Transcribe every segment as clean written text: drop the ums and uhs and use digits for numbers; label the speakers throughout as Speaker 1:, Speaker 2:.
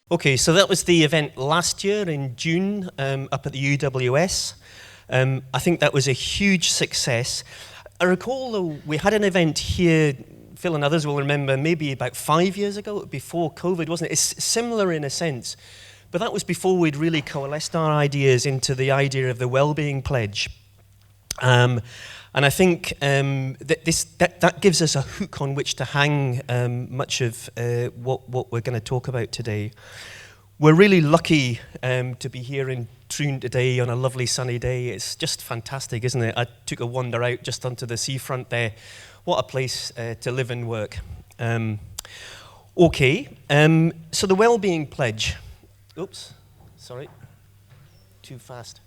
Speaker 1: Okay, so that was the event last year in June up at the UWS. I think that was a huge success. I recall, though, we had an event here, Phil and others will remember, maybe about 5 years ago, before COVID, wasn't it? It's similar in a sense, but that was before we'd really coalesced our ideas into the idea of the Wellbeing Pledge. And I think that gives us a hook on which to hang much of what we're going to talk about today. We're really lucky to be here in Troon today on a lovely sunny day. It's just fantastic, isn't it? I took a wander out just onto the seafront there. What a place to live and work. Okay, so the Wellbeing Pledge. Oops, sorry, too fast.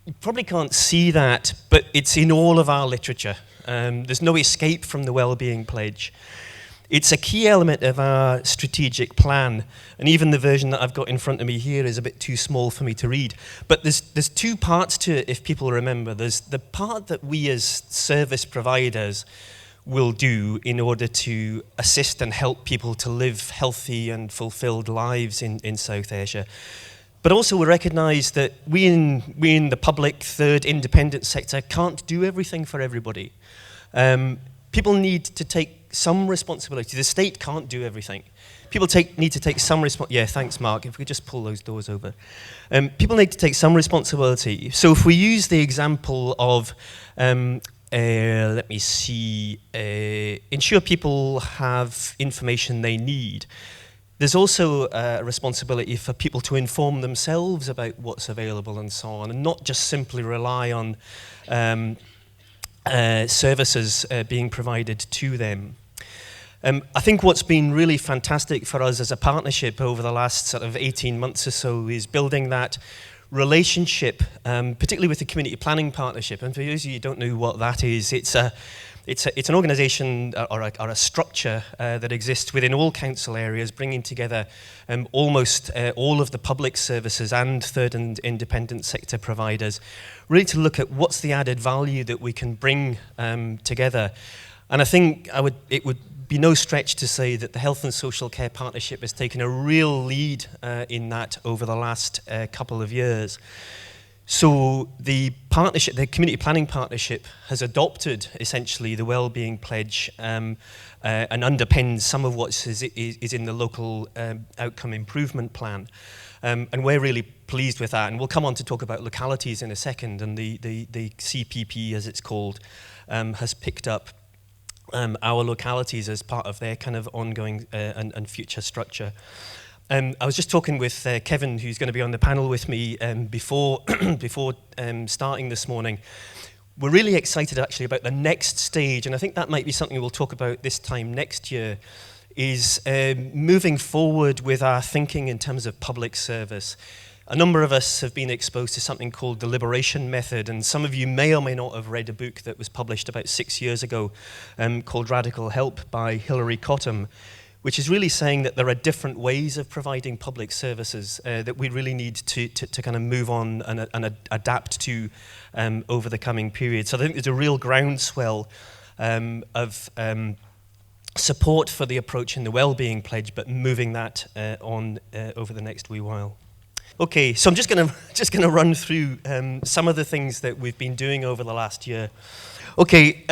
Speaker 1: You probably can't see that, but it's in all of our literature. There's no escape from the Wellbeing Pledge. It's a key element of our strategic plan, and even the version that I've got in front of me here is a bit too small for me to read. But there's two parts to it, if people remember. There's the part that we as service providers will do in order to assist and help people to live healthy and fulfilled lives in South Ayrshire. But also we recognise that we in the public, third, independent sector can't do everything for everybody. People need to take some responsibility. The state can't do everything. People need to take some responsibility. Yeah, thanks, Mark. If we could just pull those doors over. People need to take some responsibility. So if we use the example of, let me see, ensure people have information they need, there's also a responsibility for people to inform themselves about what's available and so on, and not just simply rely on services being provided to them. I think what's been really fantastic for us as a partnership over the last sort of 18 months or so is building that relationship, particularly with the Community Planning Partnership. And for those of you who don't know what that is, it's an organisation or a structure that exists within all council areas, bringing together almost all of the public services and third and independent sector providers, really to look at what's the added value that we can bring together. And I think it would be no stretch to say that the Health and Social Care Partnership has taken a real lead in that over the last couple of years. So the partnership, the Community Planning Partnership, has adopted essentially the Wellbeing Pledge and underpins some of what is in the local outcome improvement plan. And we're really pleased with that. And we'll come on to talk about localities in a second. And the CPP, as it's called, has picked up our localities as part of their kind of ongoing and future structure. I was just talking with Kevin, who's going to be on the panel with me before starting this morning. We're really excited actually about the next stage, and I think that might be something we'll talk about this time next year, is moving forward with our thinking in terms of public service. A number of us have been exposed to something called the Liberation Method, and some of you may or may not have read a book that was published about 6 years ago called Radical Help by Hilary Cottam, which is really saying that there are different ways of providing public services that we really need to kind of move on and adapt to over the coming period. So I think there's a real groundswell of support for the approach in the Wellbeing Pledge, but moving that on over the next wee while. Okay, so I'm just gonna run through some of the things that we've been doing over the last year. Okay,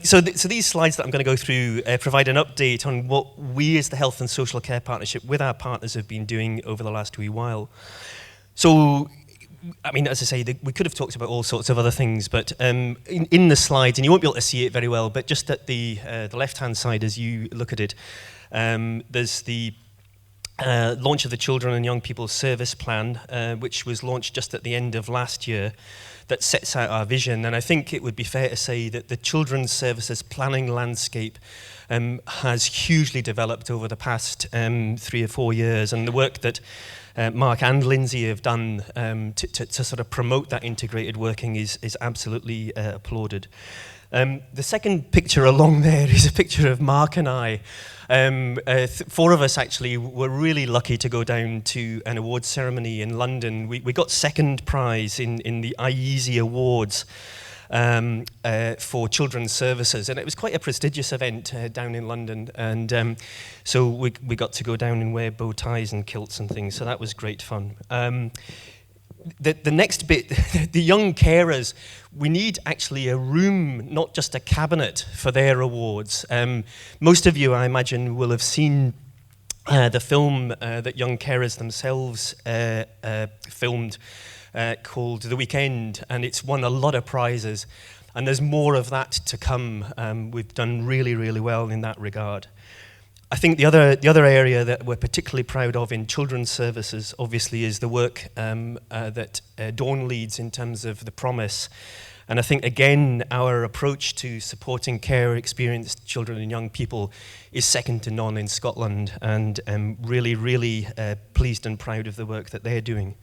Speaker 1: so these slides that I'm going to go through provide an update on what we as the Health and Social Care Partnership with our partners have been doing over the last wee while. So, I mean, as I say, we could have talked about all sorts of other things, but in the slides, and you won't be able to see it very well, but just at the left-hand side as you look at it, there's the launch of the Children and Young People Service Plan, which was launched just at the end of last year, that sets out our vision. And I think it would be fair to say that the children's services planning landscape has hugely developed over the past 3 or 4 years, and the work that Mark and Lindsay have done to sort of promote that integrated working is absolutely applauded. The second picture along there is a picture of Mark and I. 4 of us actually were really lucky to go down to an awards ceremony in London. We got second prize in the IEASY Awards, for children's services. And it was quite a prestigious event down in London. And so we got to go down and wear bow ties and kilts and things. So that was great fun. The next bit, the young carers, we need actually a room, not just a cabinet, for their awards. Most of you, I imagine, will have seen the film that young carers themselves filmed called The Weekend, and it's won a lot of prizes. And there's more of that to come. We've done really, really well in that regard. I think the other area that we're particularly proud of in children's services, obviously, is the work that Dawn leads in terms of the Promise. And I think, again, our approach to supporting care-experienced children and young people is second to none in Scotland, and really, really pleased and proud of the work that they're doing.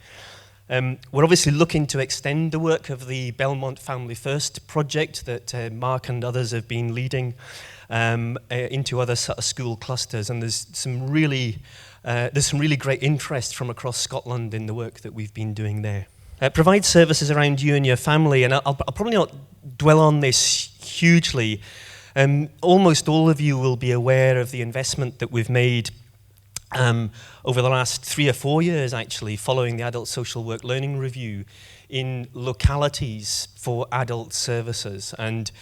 Speaker 1: We're obviously looking to extend the work of the Belmont Family First project that Mark and others have been leading into other sort of school clusters, and there's some really great interest from across Scotland in the work that we've been doing there. Provide services around you and your family, and I'll probably not dwell on this hugely. Almost all of you will be aware of the investment that we've made over the last 3 or 4 years, actually, following the Adult Social Work Learning Review, in localities for adult services. And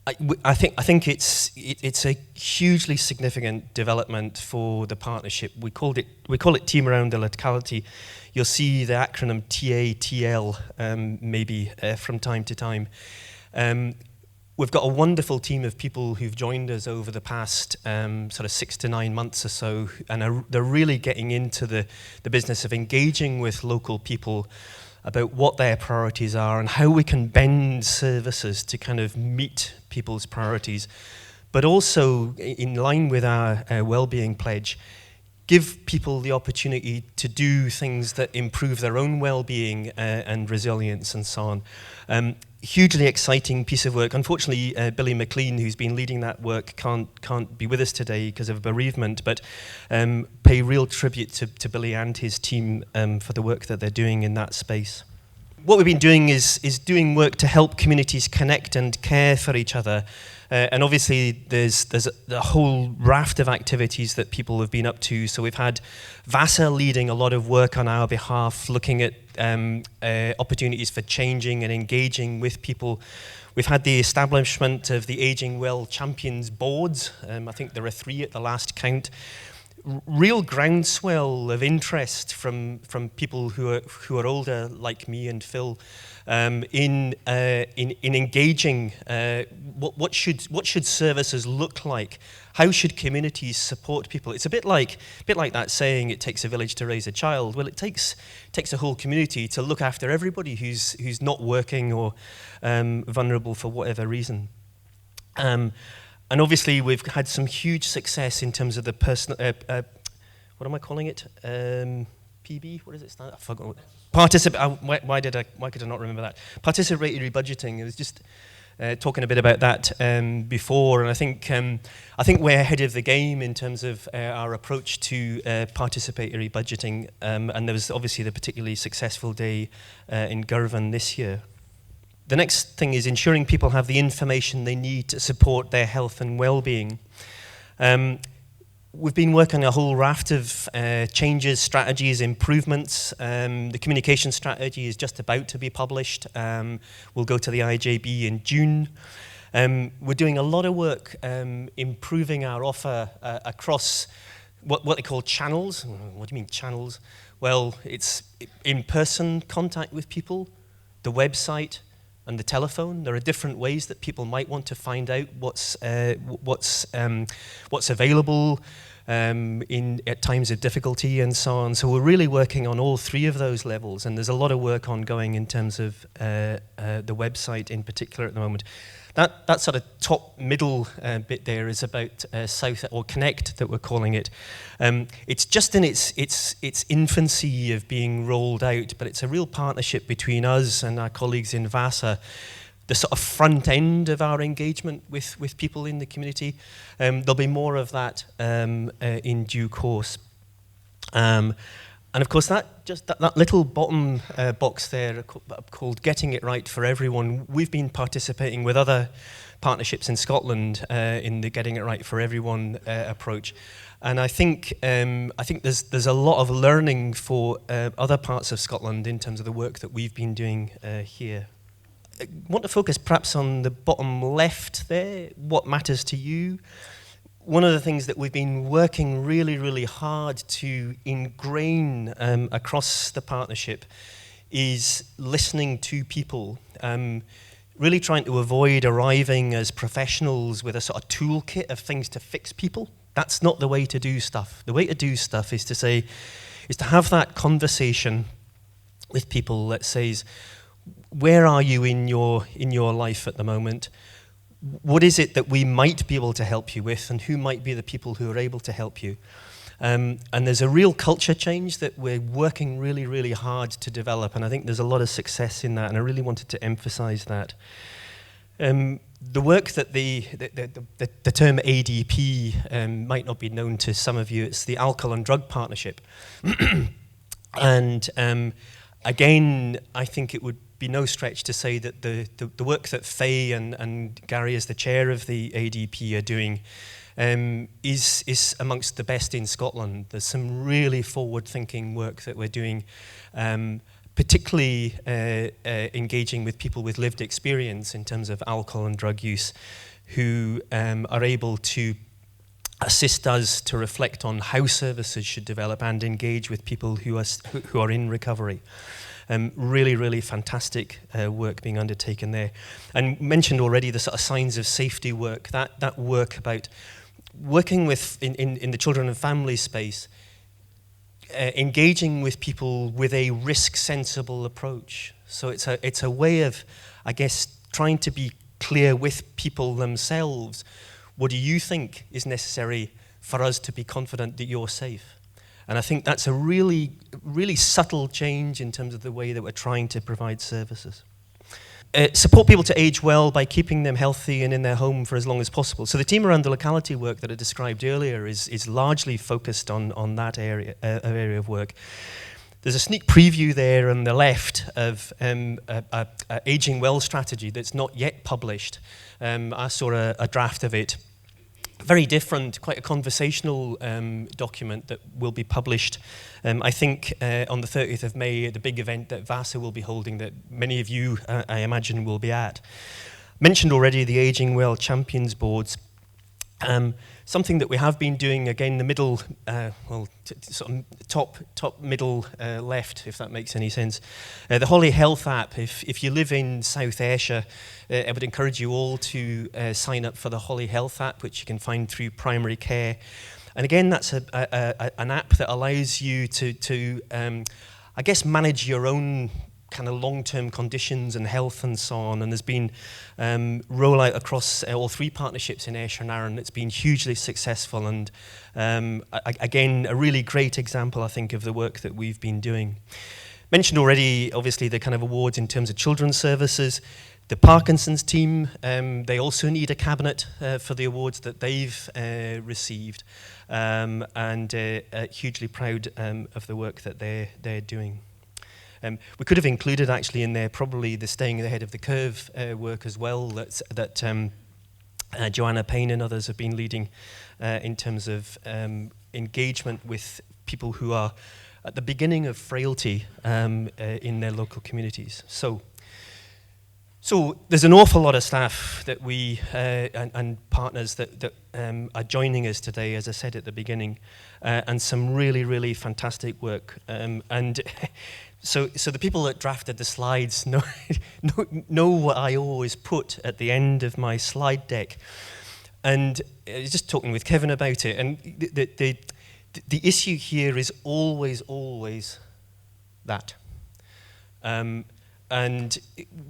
Speaker 1: I think it's a hugely significant development for the partnership. We call it Team Around the Locality. You'll see the acronym TATL maybe from time to time. We've got a wonderful team of people who've joined us over the past sort of 6 to 9 months or so, and they're really getting into the business of engaging with local people about what their priorities are and how we can bend services to kind of meet people's priorities, but also, in line with our Wellbeing pledge, give people the opportunity to do things that improve their own well-being and resilience and so on. Hugely exciting piece of work. Unfortunately, Billy McLean, who's been leading that work, can't be with us today because of bereavement, but pay real tribute to Billy and his team for the work that they're doing in that space. What we've been doing is doing work to help communities connect and care for each other. And obviously, there's a whole raft of activities that people have been up to. So we've had VASA leading a lot of work on our behalf, looking at opportunities for changing and engaging with people. We've had the establishment of the Aging Well Champions boards. I think there are 3 at the last count. Real groundswell of interest from people who are older, like me and Phil, in engaging. What should services look like? How should communities support people? It's a bit like that saying, "It takes a village to raise a child." Well, it takes a whole community to look after everybody who's not working or vulnerable for whatever reason. And obviously, we've had some huge success in terms of the personal, what am I calling it? PB? What does it stand? I forgot. Why could I not remember that? Participatory budgeting. It was just talking a bit about that before, and I think we're ahead of the game in terms of our approach to participatory budgeting. And there was obviously the particularly successful day in Girvan this year. The next thing is ensuring people have the information they need to support their health and well-being. We've been working a whole raft of changes, strategies, improvements. The communication strategy is just about to be published. We'll go to the IJB in June. We're doing a lot of work improving our offer across what they call channels. What do you mean channels? Well, it's in-person contact with people, the website, and the telephone. There are different ways that people might want to find out what's available at times of difficulty and so on. So we're really working on all 3 of those levels, and there's a lot of work ongoing in terms of the website in particular at the moment. That sort of top middle bit there is about South or Connect that we're calling it. It's just in its infancy of being rolled out, but it's a real partnership between us and our colleagues in VASA, the sort of front end of our engagement with people in the community. There'll be more of that in due course. And And of course, that little bottom box there called Getting It Right for Everyone, we've been participating with other partnerships in Scotland in the Getting It Right for Everyone approach. And I think there's a lot of learning for other parts of Scotland in terms of the work that we've been doing here. I want to focus perhaps on the bottom left there, what matters to you. One of the things that we've been working really, really hard to ingrain across the partnership is listening to people, really trying to avoid arriving as professionals with a sort of toolkit of things to fix people. That's not the way to do stuff. The way to do stuff is to have that conversation with people that says, where are you in your life at the moment? What is it that we might be able to help you with, and who might be the people who are able to help you? And there's a real culture change that we're working really, really hard to develop, and I think there's a lot of success in that, and I really wanted to emphasize that. The work that the term ADP might not be known to some of you. It's the Alcohol and Drug Partnership. And again, I think it would be no stretch to say that the work that Faye and Gary as the chair of the ADP are doing is amongst the best in Scotland. There's some really forward-thinking work that we're doing, particularly engaging with people with lived experience in terms of alcohol and drug use, who are able to assist us to reflect on how services should develop and engage with people who are in recovery. Really, really fantastic work being undertaken there. And mentioned already the sort of signs of safety work, that work about working with, in the children and family space, engaging with people with a risk-sensible approach. So it's a way of, I guess, trying to be clear with people themselves. What do you think is necessary for us to be confident that you're safe? And I think that's a really, really subtle change in terms of the way that we're trying to provide services. Support people to age well by keeping them healthy and in their home for as long as possible. So the team around the locality work that I described earlier is largely focused on that area of work. There's a sneak preview there on the left of a aging well strategy that's not yet published. I saw a draft of it. Very different, quite a conversational document that will be published, I think, on the 30th of May at the big event that VASA will be holding that many of you, I imagine, will be at. Mentioned already the Aging Well Champions Boards. Something that we have been doing, again, the middle, sort of top middle left, if that makes any sense. The Holly Health app, if you live in South Ayrshire, I would encourage you all to sign up for the Holly Health app, which you can find through Primary Care. And again, that's an app that allows you to I guess, manage your own kind of long-term conditions and health and so on. And there's been rollout across all three partnerships in Ayrshire and Arran that's been hugely successful, and again, a really great example, I think, of the work that we've been doing. Mentioned already, obviously, the kind of awards in terms of children's services. The Parkinson's team, they also need a cabinet for the awards that they've received, and hugely proud of the work that they're doing. We could have included actually in there probably the staying ahead of the curve work as well that Joanna Payne and others have been leading in terms of engagement with people who are at the beginning of frailty in their local communities. So there's an awful lot of staff that we and partners that are joining us today, as I said at the beginning, and some really, really fantastic work. So the people that drafted the slides know what I always put at the end of my slide deck. And I was just talking with Kevin about it, and the issue here is always that. And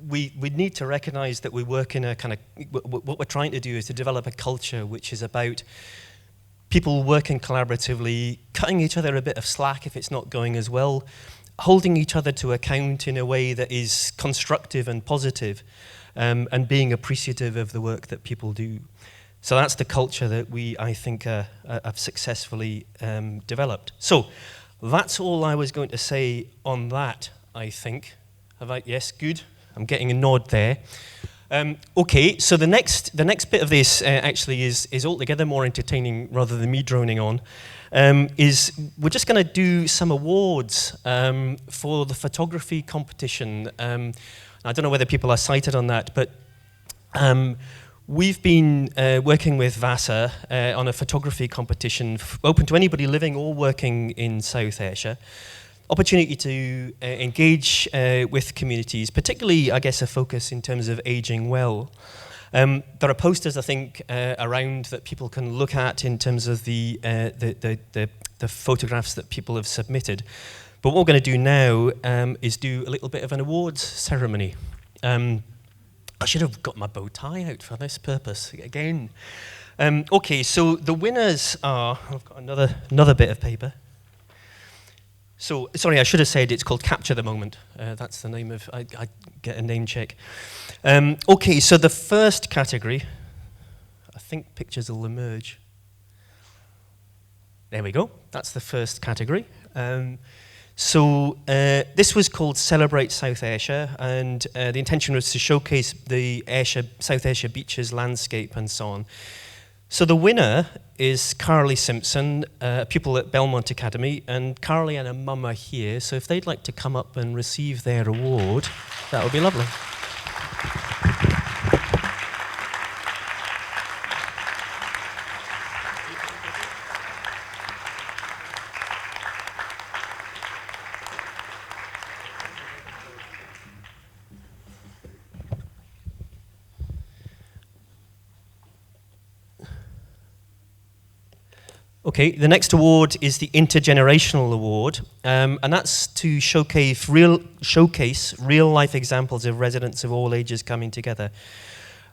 Speaker 1: we need to recognize that we work in a kind of, what we're trying to do is to develop a culture which is about people working collaboratively, cutting each other a bit of slack if it's not going as well, holding each other to account in a way that is constructive and positive, and being appreciative of the work that people do. So that's the culture that we, I think, have successfully developed. So That's all I was going to say on that, I think. Have I? Yes, good. I'm getting a nod there. Okay, so the next bit of this actually is altogether more entertaining rather than me droning on. Is we're just going to do some awards for the photography competition. I don't know whether people are cited on that, but we've been working with VASA on a photography competition open to anybody living or working in South Ayrshire. Opportunity to engage with communities, particularly, I guess, a focus in terms of aging well. There are posters, I think, around that people can look at in terms of the photographs that people have submitted. But what we're going to do now is do a little bit of an awards ceremony. I should have got my bow tie out for this purpose again. Okay, so the winners are. I've got another bit of paper. So, sorry, I should have said it's called Capture the Moment. That's the name of, I get a name check. Okay, so the first category, I think pictures will emerge. There we go, that's the first category. This was called Celebrate South Ayrshire, and the intention was to showcase the South Ayrshire beaches, landscape, and so on. So the winner is Carly Simpson, a pupil at Belmont Academy, and Carly and her mum are here, so if they'd like to come up and receive their award, that would be lovely. Okay, the next award is the Intergenerational Award, and that's to showcase real-life examples of residents of all ages coming together.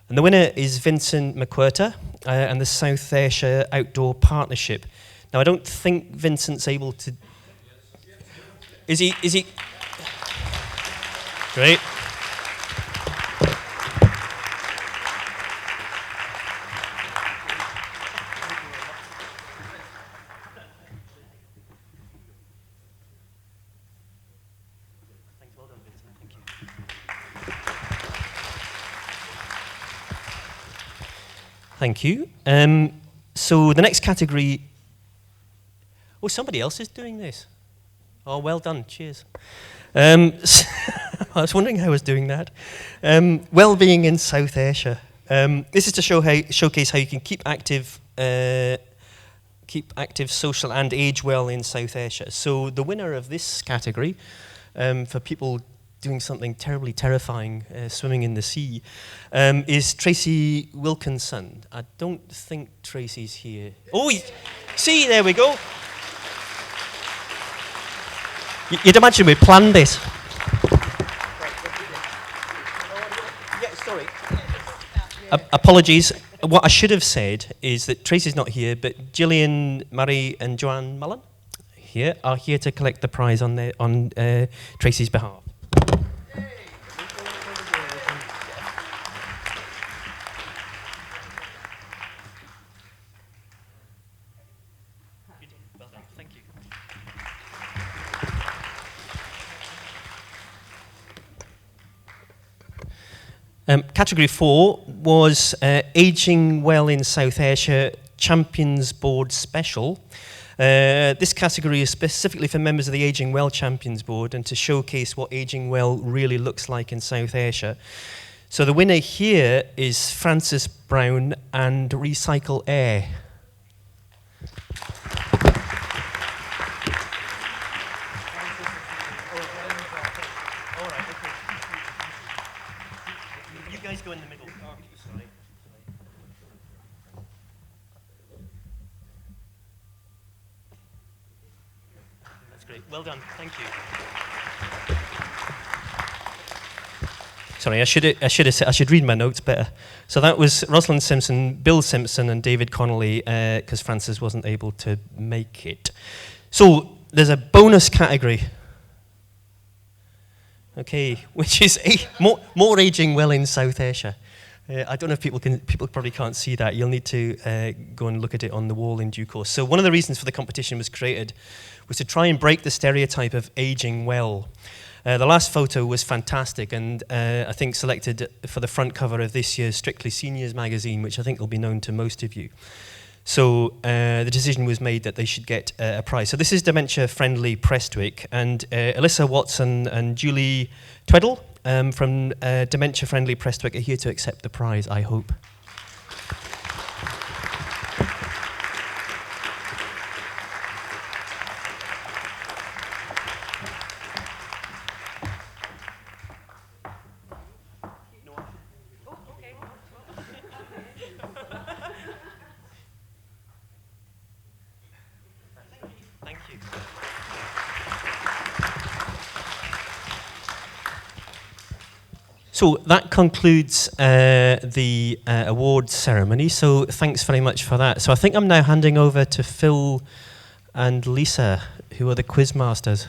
Speaker 1: And the winner is Vincent McWhirter and the South Ayrshire Outdoor Partnership. Now, I don't think Vincent's able to... Is he? Great. Thank you. So the next category... Oh, somebody else is doing this. Oh, well done. Cheers. I was wondering how I was doing that. Wellbeing in South Ayrshire. This is to showcase how you can keep active, social, and age well in South Ayrshire. So the winner of this category, for people doing something terribly terrifying, swimming in the sea, is Tracy Wilkinson. I don't think Tracy's here. Oh, see, there we go. You'd imagine we planned this. Yeah, sorry. Apologies. What I should have said is that Tracy's not here, but Gillian Murray and Joanne Mullen are here to collect the prize on Tracy's behalf. Category 4 was Aging Well in South Ayrshire Champions Board Special. This category is specifically for members of the Aging Well Champions Board and to showcase what aging well really looks like in South Ayrshire. So the winner here is Francis Brown and Recycle Air. Go in the middle. Oh, sorry. That's great. Well done. Thank you. Sorry, I should read my notes better. So that was Rosalind Simpson, Bill Simpson, and David Connolly, because Francis wasn't able to make it. So there's a bonus category. Okay, which is more aging well in South Ayrshire. I don't know if people probably can't see that. You'll need to go and look at it on the wall in due course. So one of the reasons for the competition was created was to try and break the stereotype of aging well. The last photo was fantastic, and I think selected for the front cover of this year's Strictly Seniors magazine, which I think will be known to most of you. So the decision was made that they should get a prize. So this is Dementia Friendly Prestwick, and Alyssa Watson and Julie Tweddle from Dementia Friendly Prestwick are here to accept the prize, I hope. Thank you. So that concludes the awards ceremony. So thanks very much for that. So I think I'm now handing over to Phil and Lisa, who are the quiz masters.